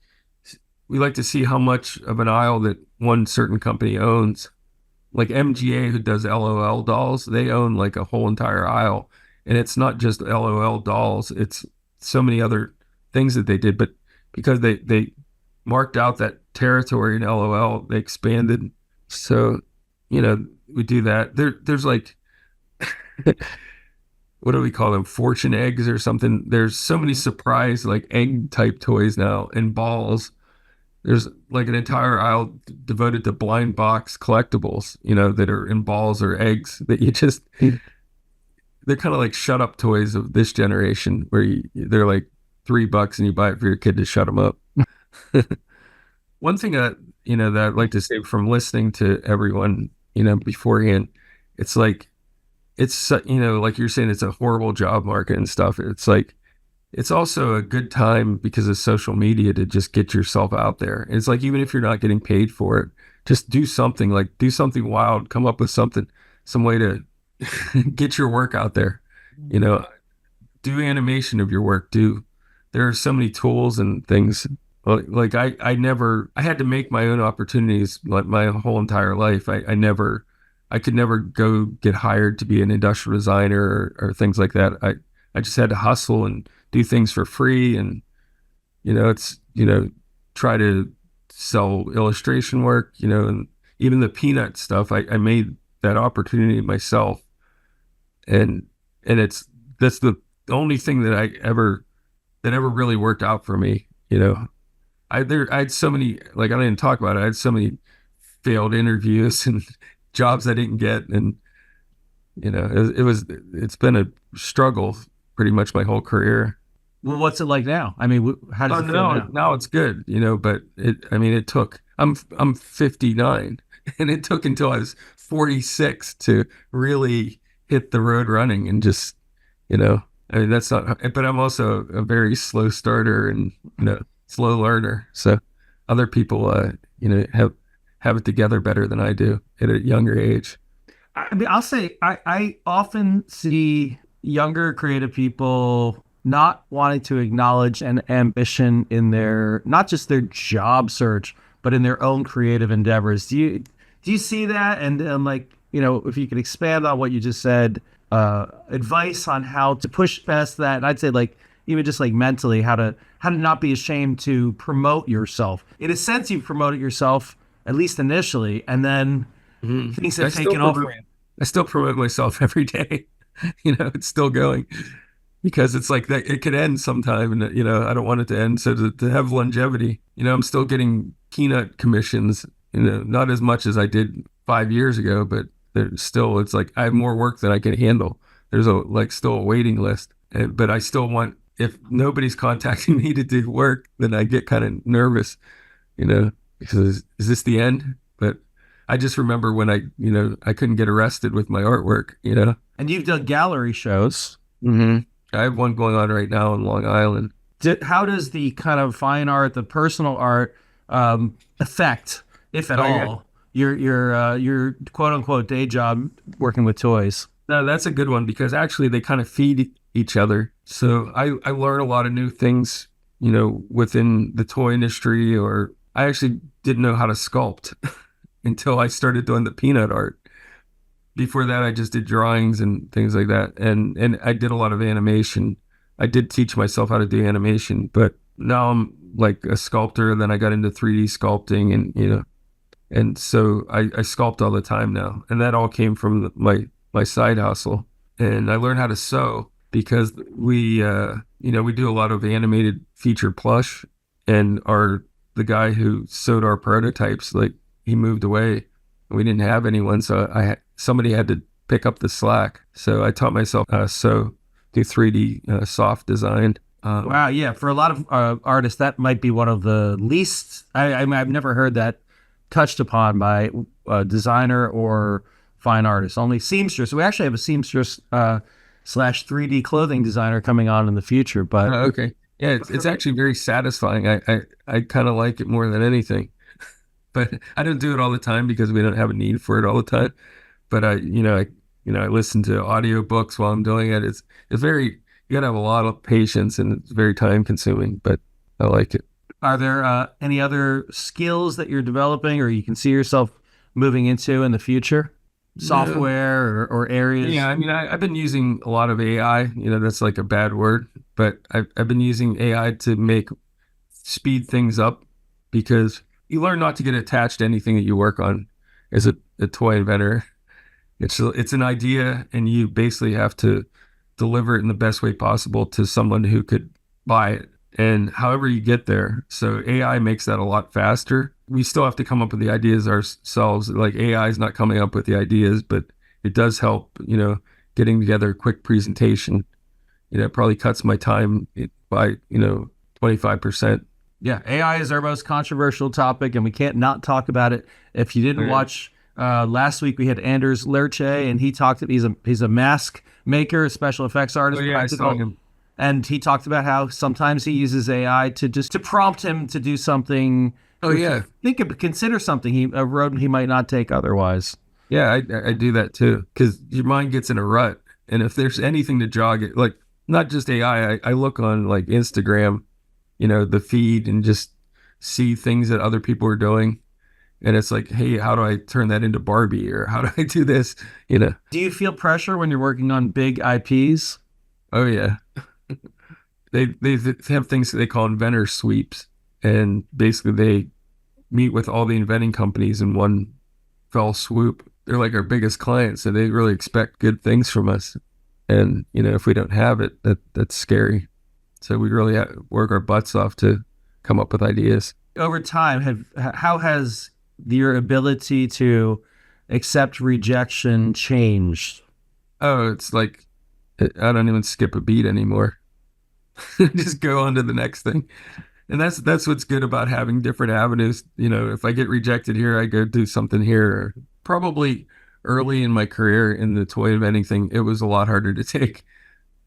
to see how much of an aisle that one certain company owns. Like MGA, who does LOL dolls, they own like a whole entire aisle, and it's not just LOL dolls, it's so many other things that they did. But because they marked out that territory in LOL, they expanded. So we do that. There's like what do we call them, fortune eggs or something. There's so many surprise like egg type toys now, and balls. There's like an entire aisle devoted to blind box collectibles, that are in balls or eggs that you just, they're kind of like shut up toys of this generation, where they're like $3 and you buy it for your kid to shut them up. One thing that I'd like to say from listening to everyone, beforehand, it's like, like you're saying, it's a horrible job market and stuff. It's like, it's also a good time because of social media to just get yourself out there. It's like, even if you're not getting paid for it, just do something wild, come up with some way to get your work out there. Do animation of your work. There are so many tools and things. Like I had to make my own opportunities like my whole entire life. I could never go get hired to be an industrial designer or things like that. I just had to hustle and do things for free, and try to sell illustration work, and even the peanut stuff. I made that opportunity myself, and that's the only thing that ever really worked out for me. I had so many, like, I didn't talk about it. I had so many failed interviews and jobs I didn't get, and it's been a struggle pretty much my whole career. Well, what's it like now? I mean, how does it feel now? Now it's good, but it took, I'm 59, and it took until I was 46 to really hit the road running, and just, that's not, but I'm also a very slow starter and, slow learner. So other people, have it together better than I do at a younger age. I mean, I'll say I often see younger creative people not wanting to acknowledge an ambition in their, not just their job search, but in their own creative endeavors. Do you see that? And like, if you could expand on what you just said, advice on how to push past that. And I'd say like even just like mentally, how to not be ashamed to promote yourself. In a sense, you promoted yourself at least initially, and then things have taken over. I still promote myself every day. It's still going because it's like that. It could end sometime, and I don't want it to end. So to have longevity, I'm still getting peanut commissions. Not as much as I did 5 years ago, but still, it's like I have more work than I can handle. There's still a waiting list, but I still want. If nobody's contacting me to do work, then I get kind of nervous, because is this the end? But I just remember when I couldn't get arrested with my artwork, And you've done gallery shows. Mm-hmm. I have one going on right now in Long Island. How does the kind of fine art, the personal art, affect, if at all, your quote unquote day job working with toys? No, that's a good one because actually they kind of feed each other. So I learn a lot of new things, within the toy industry, or I actually didn't know how to sculpt until I started doing the peanut art. Before that, I just did drawings and things like that. And I did a lot of animation. I did teach myself how to do animation, but now I'm like a sculptor. Then I got into 3D sculpting and so I sculpt all the time now. And that all came from my side hustle. And I learned how to sew because we do a lot of animated feature plush, and the guy who sewed our prototypes, like he moved away. We didn't have anyone, so somebody had to pick up the slack. So I taught myself sew, do 3D soft design. Wow, yeah. For a lot of artists, that might be one of the least. I've never heard that touched upon by a designer or fine artist. Only seamstress. So we actually have a seamstress slash 3D clothing designer coming on in the future. But okay, yeah, it's actually very satisfying. I kind of like it more than anything. But I don't do it all the time because we don't have a need for it all the time. But I listen to audiobooks while I'm doing it. It's very, you gotta have a lot of patience and it's very time consuming, but I like it. Are there any other skills that you're developing or you can see yourself moving into in the future? Software or areas? Yeah, I mean, I've been using a lot of AI. That's like a bad word, but I've been using AI to speed things up because you learn not to get attached to anything that you work on as a toy inventor. It's an idea, and you basically have to deliver it in the best way possible to someone who could buy it. And however you get there, so AI makes that a lot faster. We still have to come up with the ideas ourselves. Like AI is not coming up with the ideas, but it does help. Getting together a quick presentation. It probably cuts my time by 25%. Yeah, AI is our most controversial topic, and we can't not talk about it. If you didn't watch last week, we had Anders Lerche, and he talked. He's a mask maker, a special effects artist. Oh, yeah, I saw him. And he talked about how sometimes he uses AI to prompt him to do something. Oh yeah, consider something a road he might not take otherwise. Yeah, I do that too because your mind gets in a rut, and if there's anything to jog it, like not just AI, I look on like Instagram, the feed, and just see things that other people are doing, and it's like, hey, how do I turn that into Barbie, or how do I do this? Do you feel pressure when you're working on big IPs? Oh yeah. They have things that they call inventor sweeps, and basically they meet with all the inventing companies in one fell swoop. They're like our biggest clients, so they really expect good things from us. And if we don't have it, that's scary. So we really have to work our butts off to come up with ideas. Over time, how has your ability to accept rejection changed? Oh, it's like I don't even skip a beat anymore. Just go on to the next thing. And that's what's good about having different avenues. If I get rejected here, I go do something here. Probably early in my career in the toy inventing thing, it was a lot harder to take.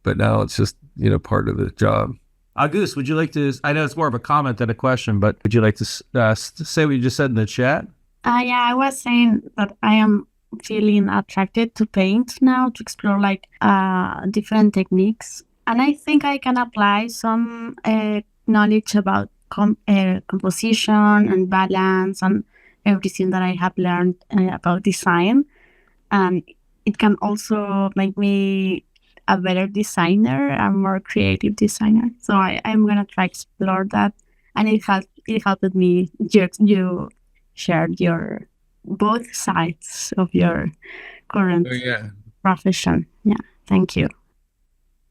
But now it's just, part of the job. Auguste, would you like to, I know it's more of a comment than a question, but would you like to say what you just said in the chat? Yeah, I was saying that I am feeling attracted to paint now, to explore different techniques. And I think I can apply some knowledge about composition and balance and everything that I have learned about design. and it can also make me a better designer, a more creative designer. So I'm gonna try explore that, and it helped me. You shared your both sides of your current Oh yeah. profession. Yeah, thank you.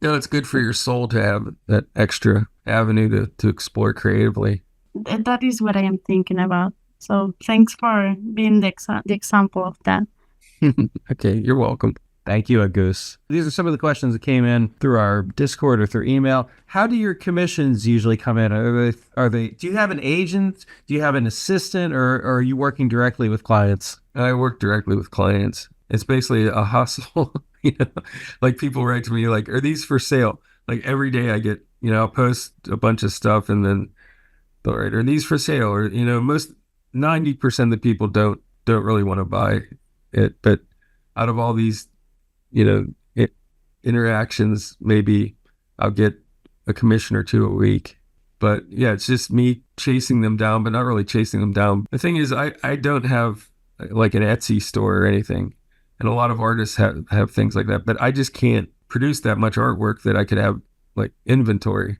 No, it's good for your soul to have that extra avenue to explore creatively. That is what I am thinking about. So thanks for being the example of that. Okay, you're welcome. Thank you, Agus. These are some of the questions that came in through our Discord or through email. How do your commissions usually come in? Do you have an agent? Do you have an assistant, or are you working directly with clients? I work directly with clients. It's basically a hustle. You know, like people write to me like, "Are these for sale?" Like every day I get, I'll post a bunch of stuff and then they'll write, "Are these for sale?" Or most 90% of the people don't really want to buy it, but out of all these, you know, interactions, maybe I'll get a commission or two a week. But yeah, it's just me chasing them down, but not really chasing them down. The thing is, I don't have like an Etsy store or anything. And a lot of artists have things like that, but I just can't produce that much artwork that I could have like inventory.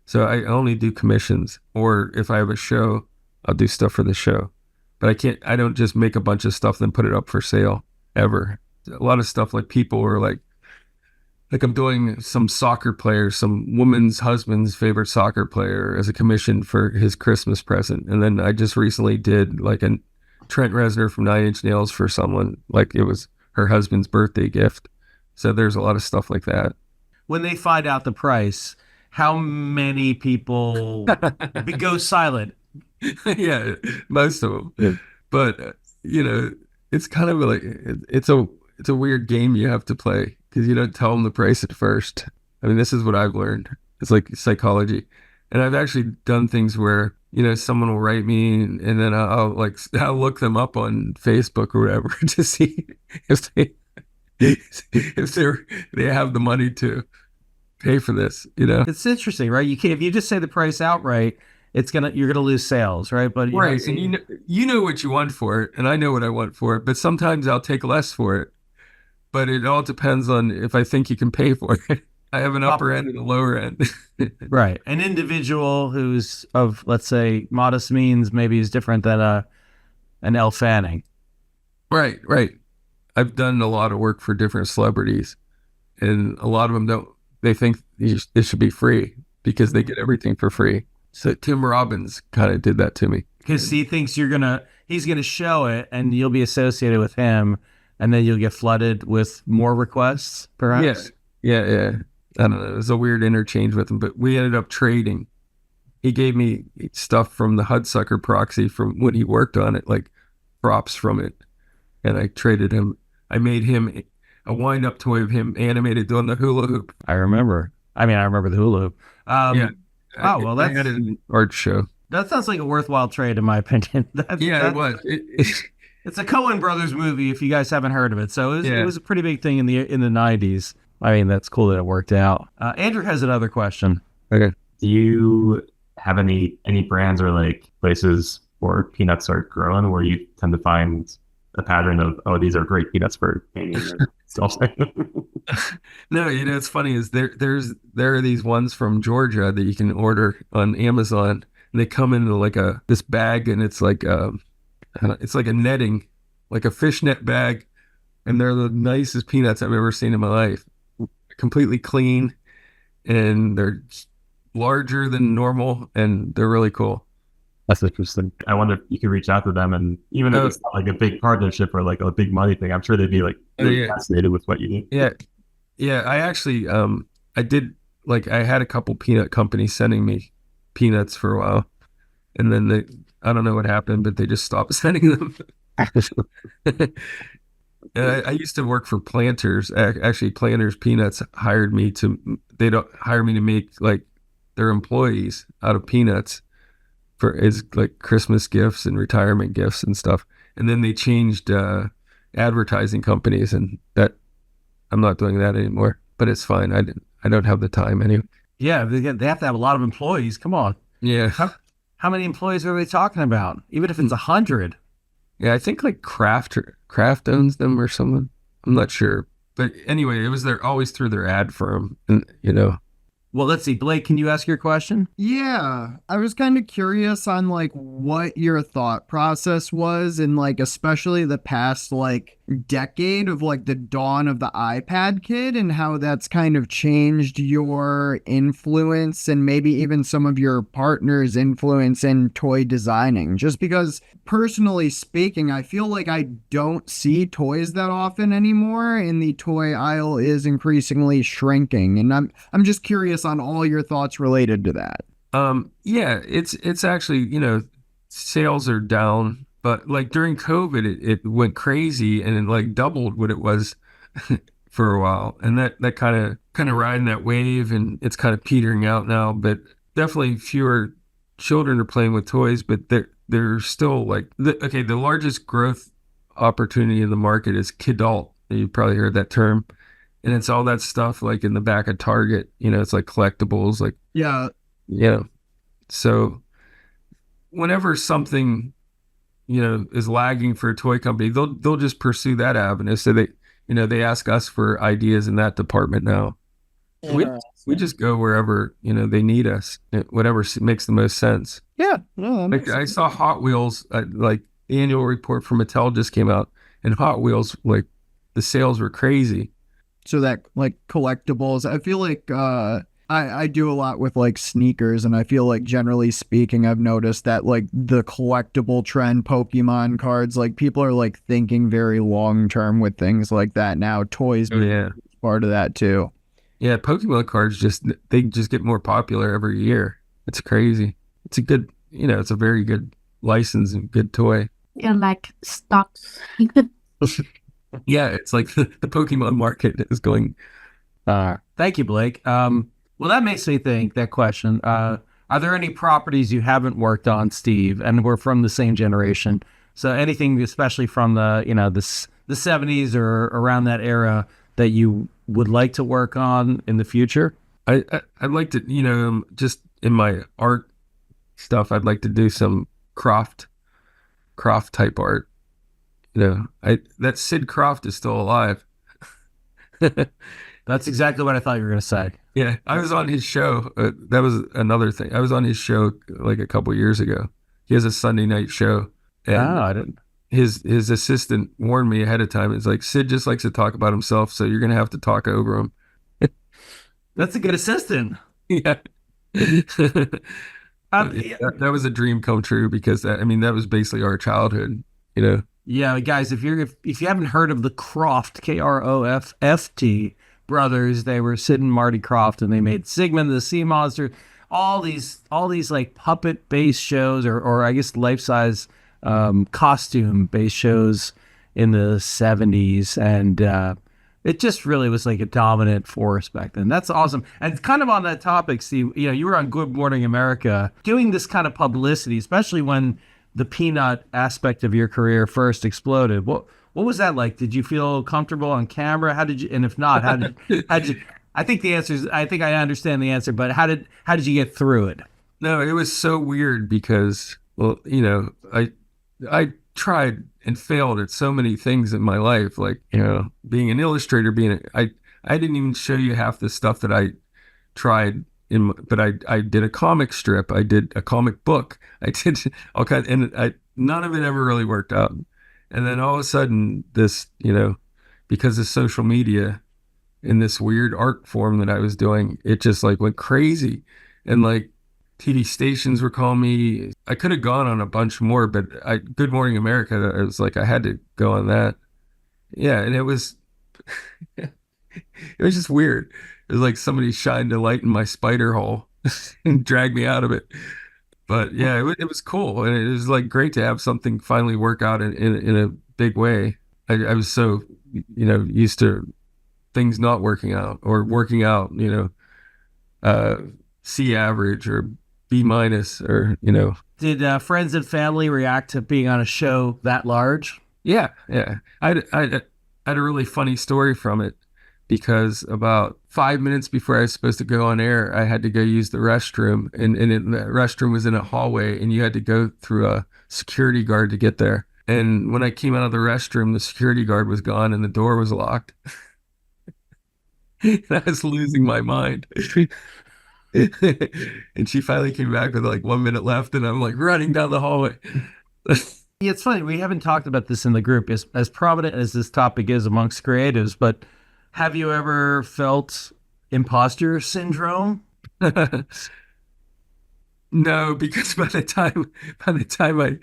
So I only do commissions, or if I have a show, I'll do stuff for the show. But I don't just make a bunch of stuff and then put it up for sale ever. A lot of stuff like people are like I'm doing some soccer player, some woman's husband's favorite soccer player as a commission for his Christmas present. And then I just recently did like a Trent Reznor from Nine Inch Nails for someone, like it was her husband's birthday gift. So there's a lot of stuff like that. When they find out the price, how many people go silent? Yeah, most of them. Yeah. But it's kind of like it's a weird game you have to play because you don't tell them the price at first. I mean, this is what I've learned. It's like psychology, and I've actually done things where someone will write me and then I'll look them up on Facebook or whatever to see if they have the money to pay for this. It's interesting, right? You can't, if you just say the price outright, you're gonna lose sales, right? But right, and you know what you want for it, and I know what I want for it. But sometimes I'll take less for it. But it all depends on if I think you can pay for it. I have an upper end and a lower end. Right. An individual who's of, let's say, modest means maybe is different than an Elle Fanning. Right. I've done a lot of work for different celebrities, and a lot of them they think it should be free because they get everything for free. So Tim Robbins kind of did that to me. Because he thinks he's gonna show it and you'll be associated with him. And then you'll get flooded with more requests, perhaps? Yeah. I don't know. It was a weird interchange with him, but we ended up trading. He gave me stuff from the Hudsucker proxy from when he worked on it, like props from it. And I traded him. I made him a wind-up toy of him animated doing the hula hoop. I remember. I remember the hula hoop. Yeah. Oh, well, I had an art show. That sounds like a worthwhile trade, in my opinion. It was. It's a Coen Brothers movie, if you guys haven't heard of it. So it was a pretty big thing in the 90s. I mean, that's cool that it worked out. Andrew has another question. Okay. Do you have any brands or like places where peanuts are grown where you tend to find a pattern of, oh, these are great peanuts for painting or stuff? No, it's funny is there are these ones from Georgia that you can order on Amazon, and they come in like this bag, and it's like it's like a netting, like a fishnet bag, and they're the nicest peanuts I've ever seen in my life. Completely clean, and they're larger than normal, and they're really cool. That's interesting. I wonder if you could reach out to them, and even if it's not like a big partnership or like a big money thing, I'm sure they'd be like really fascinated with what you do. Yeah. I actually, I did I had a couple peanut companies sending me peanuts for a while, and then I don't know what happened, but they just stopped sending them. And I used to work for Planters. Actually, Planters Peanuts hired me they don't hire me to make like their employees out of peanuts as like Christmas gifts and retirement gifts and stuff. And then they changed advertising companies, and that I'm not doing that anymore. But it's fine. I don't have the time anyway. Yeah, they have to have a lot of employees. Come on. Yeah. How many employees are they talking about? Even if it's 100. Yeah, I think like Kraft owns them or something. I'm not sure. But anyway, it was always through their ad firm, and Well, let's see. Blake, can you ask your question? Yeah, I was kind of curious on like what your thought process was in like especially the past like decade of like the dawn of the iPad kid and how that's kind of changed your influence and maybe even some of your partners' influence in toy designing. Just because personally speaking, I feel like I don't see toys that often anymore and the toy aisle is increasingly shrinking. And I'm just curious on all your thoughts related to that. yeah, it's actually, sales are down, but like during COVID, it went crazy and it like doubled what it was for a while, and that kind of riding that wave, and it's kind of petering out now. But definitely fewer children are playing with toys, but they're still like the largest growth opportunity in the market is kidult. You probably heard that term, and it's all that stuff like in the back of Target. It's like collectibles, like Yeah, yeah. So whenever something is lagging for a toy company, they'll just pursue that avenue. So they ask us for ideas in that department now. We just go wherever they need us, whatever makes the most sense. yeah, no, that Like makes I sense. saw Hot Wheels, like the annual report from Mattel just came out, and Hot Wheels, like the sales were crazy. So that like collectibles, I feel like I do a lot with like sneakers, and I feel like generally speaking, I've noticed that like the collectible trend, Pokemon cards, like people are like thinking very long term with things like that now. Toys Oh being yeah, part of that too. yeah. Pokemon cards they just get more popular every year. It's crazy. It's a good, it's a very good license and good toy. Yeah, like stocks. Yeah, it's like the Pokemon market is going. Thank you, Blake. Well, that makes me think that question. Are there any properties you haven't worked on, Steve? And we're from the same generation. So anything, especially from the 70s or around that era, that you would like to work on in the future? I'd like to, just in my art stuff, I'd like to do some Croft type art. I that Sid Croft is still alive. That's exactly what I thought you were going to say. Yeah, I was on his show. That was another thing. I was on his show like a couple years ago. He has a Sunday night show, and Oh, I didn't. his assistant warned me ahead of time. It's like Sid just likes to talk about himself, so you're gonna have to talk over him. That's a good assistant. Yeah. Yeah. That was a dream come true because that was basically our childhood. Yeah, guys, if you haven't heard of the Croft, Krofft brothers, they were Sid and Marty Croft, and they made Sigmund the Sea Monster, all these like puppet based shows, or I guess life size costume based shows in the 70s, and it just really was like a dominant force back then. That's awesome. And kind of on that topic, Steve, you were on Good Morning America doing this kind of publicity, especially when the peanut aspect of your career first exploded. What was that like? Did you feel comfortable on camera? How did you, and if not, how did you, I think the answer is, I think I understand the answer, but how did you get through it? No, it was so weird because, well, I tried and failed at so many things in my life, like, being an illustrator, I didn't even show you half the stuff that I tried but I did a comic strip, I did a comic book, I did all kinds, and none of it ever really worked out. And then all of a sudden, this, because of social media in this weird art form that I was doing, it just like went crazy. And like TV stations were calling me. I could have gone on a bunch more, but Good Morning America, it was like I had to go on that. Yeah, and it was it was just weird. It was like somebody shined a light in my spider hole and dragged me out of it. But yeah, it was cool, and it was like great to have something finally work out in a big way. I was so used to things not working out or working out, C average or B minus or Did friends and family react to being on a show that large? yeah. I had a really funny story from it because about 5 minutes before I was supposed to go on air, I had to go use the restroom, and the restroom was in a hallway, and you had to go through a security guard to get there. And when I came out of the restroom, the security guard was gone and the door was locked. And I was losing my mind. And she finally came back with like 1 minute left, and I'm like running down the hallway. Yeah, it's funny. We haven't talked about this in the group, as prominent as this topic is amongst creatives, but have you ever felt imposter syndrome? No, because by the time I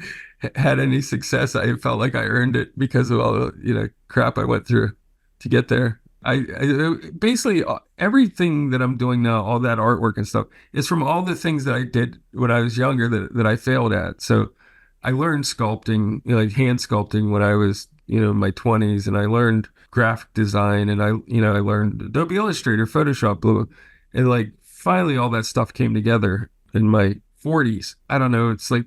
had any success, I felt like I earned it because of all the crap I went through to get there. I basically everything that I'm doing now, all that artwork and stuff, is from all the things that I did when I was younger that I failed at. So I learned sculpting, like hand sculpting, when I was in my 20s, and I learned graphic design, and I learned Adobe Illustrator, Photoshop, Blue, and like finally all that stuff came together in my 40s. I don't know. It's like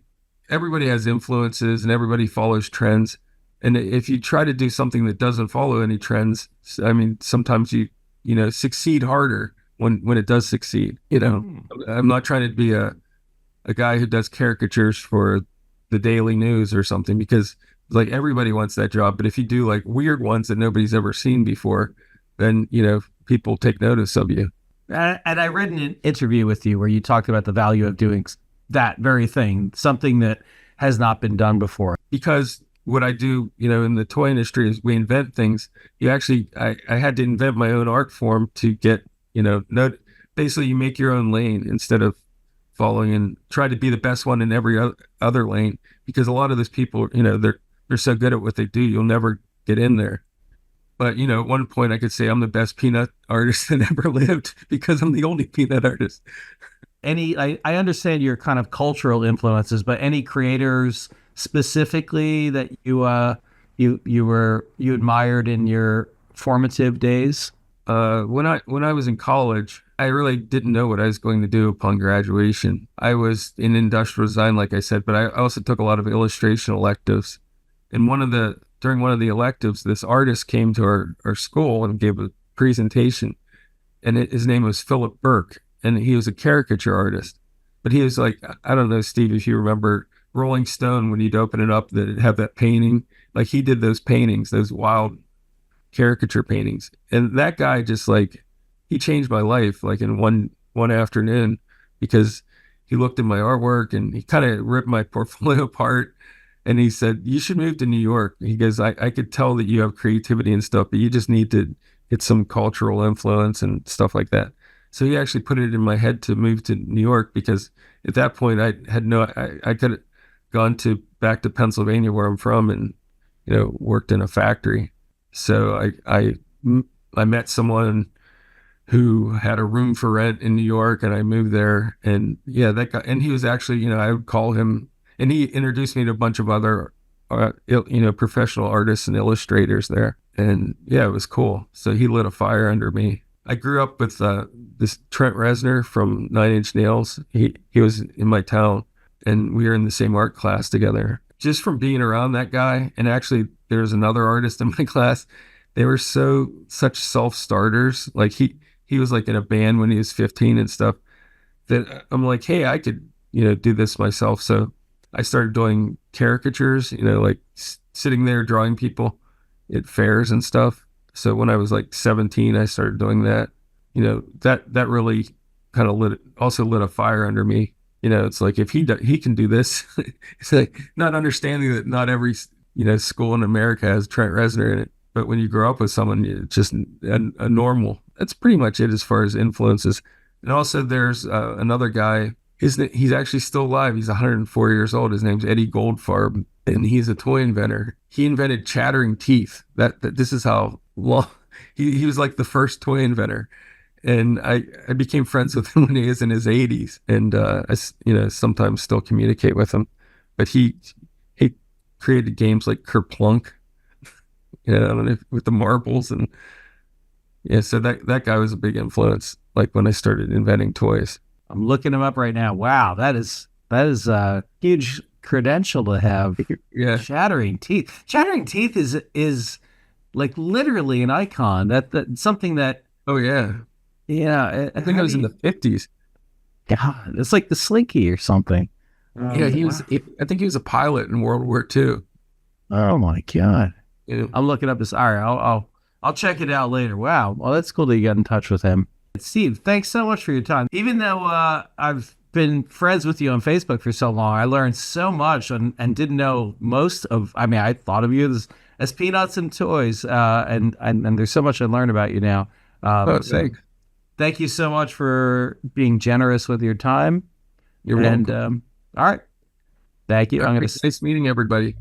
everybody has influences and everybody follows trends. And if you try to do something that doesn't follow any trends, I mean, sometimes you succeed harder when it does succeed. I'm not trying to be a guy who does caricatures for the Daily News or something, because like everybody wants that job. But if you do like weird ones that nobody's ever seen before, then, people take notice of you. And I read an interview with you where you talked about the value of doing that very thing, something that has not been done before. Because what I do, in the toy industry is we invent things. I had to invent my own art form to get, basically you make your own lane instead of following and try to be the best one in every other lane. Because a lot of those people, they're so good at what they do, you'll never get in there. But, at one point I could say I'm the best peanut artist that ever lived because I'm the only peanut artist. I understand your kind of cultural influences, but any creators specifically that you admired in your formative days? When I was in college, I really didn't know what I was going to do upon graduation. I was in industrial design, like I said, but I also took a lot of illustration electives. And during one of the electives, this artist came to our school and gave a presentation, and his name was Philip Burke, and he was a caricature artist. But he was like, I don't know, Steve, if you remember Rolling Stone, when you'd open it up, that it'd have that painting. Like he did those paintings, those wild caricature paintings. And that guy just like, he changed my life like in one afternoon, because he looked at my artwork and he kind of ripped my portfolio apart. And he said, you should move to New York. He goes, I could tell that you have creativity and stuff, but you just need to get some cultural influence and stuff like that. So he actually put it in my head to move to New York, because at that point I could have gone back to Pennsylvania, where I'm from, and, worked in a factory. So I met someone who had a room for rent in New York, and I moved there. And yeah, that guy, and he was actually, I would call him, and he introduced me to a bunch of other, professional artists and illustrators there. And yeah, it was cool. So he lit a fire under me. I grew up with this Trent Reznor from Nine Inch Nails. He was in my town, and we were in the same art class together. Just from being around that guy, and actually there was another artist in my class. They were such self-starters. Like he was like in a band when he was 15 and stuff, that I'm like, hey, I could, do this myself. So I started doing caricatures, like sitting there drawing people at fairs and stuff. So when I was like 17, I started doing that. That really kind of lit a fire under me. It's like, if he can do this, it's like not understanding that not every school in America has Trent Reznor in it. But when you grow up with someone, it's just a normal. That's pretty much it as far as influences. And also there's another guy. He's actually still alive. He's 104 years old. His name's Eddie Goldfarb, and he's a toy inventor. He invented chattering teeth. That this is how long he was like the first toy inventor. And I became friends with him when he was in his 80s, and I sometimes still communicate with him. But he created games like Kerplunk, I don't know, with the marbles, and yeah. So that guy was a big influence. Like when I started inventing toys. I'm looking him up right now. Wow, that is a huge credential to have. Yeah. Chattering teeth. Chattering teeth is like literally an icon. That something that. Oh yeah. Yeah. I think it was in the 50s. God, it's like the Slinky or something. Yeah, he was. I think he was a pilot in World War II. Oh my god. Yeah. I'm looking up this. All right, I'll check it out later. Wow. Well, that's cool that you got in touch with him. Steve, thanks so much for your time. Even though I've been friends with you on Facebook for so long, I learned so much and didn't know most of. I mean, I thought of you as peanuts and toys, and there's so much I learned about you now. Thanks. Thank you so much for being generous with your time. You're welcome. All right. Thank you. I'm going to Nice meeting everybody.